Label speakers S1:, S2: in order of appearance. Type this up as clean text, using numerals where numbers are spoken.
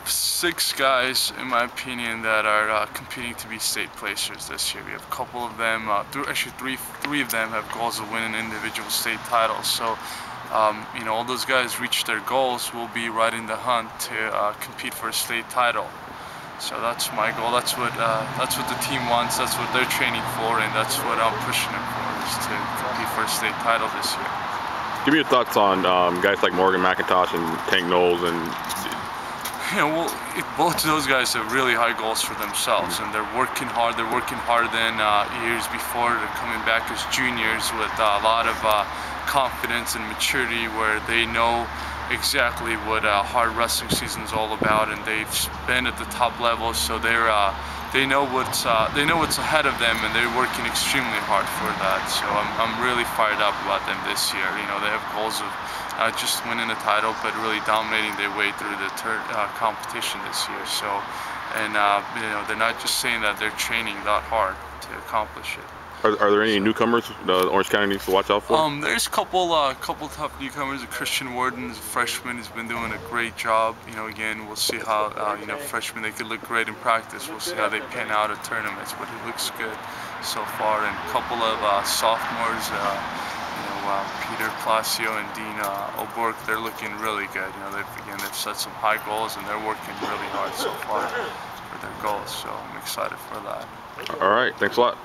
S1: 6 guys, in my opinion, that are competing to be state placers this year. We have a couple of them, three of them have goals of winning individual state titles. So, you know, all those guys reach their goals, will be right in the hunt to compete for a state title. So that's my goal. That's what the team wants. That's what they're training for, and that's what I'm pushing them for, is to compete for a state title this year.
S2: Give me your thoughts on guys like Morgan McIntosh and Tank Knowles. And
S1: you know, well, both of those guys have really high goals for themselves, and they're working hard. They're working harder than years before. They're coming back as juniors with a lot of confidence and maturity, where they know exactly what hard wrestling season is all about, and they've been at the top level, so they know what's ahead of them, and they're working extremely hard for that. So I'm really fired up about them this year. You know, they have goals of not just winning a title, but really dominating their way through the competition this year. So, and you know, they're not just saying that, they're training that hard to accomplish it.
S2: Are there any newcomers Orange County needs to watch out for?
S1: There's a couple tough newcomers. Christian Warden, a freshman, has been doing a great job. You know, again, we'll see how you know, freshmen, they could look great in practice. We'll see how they pan out at tournaments, but he looks good so far. And a couple of sophomores, you know, Peter Palacio and Dean O'Bork, they're looking really good. You know, they've set some high goals, and they're working really hard so far for their goals. So I'm excited for that.
S2: All right, thanks a lot.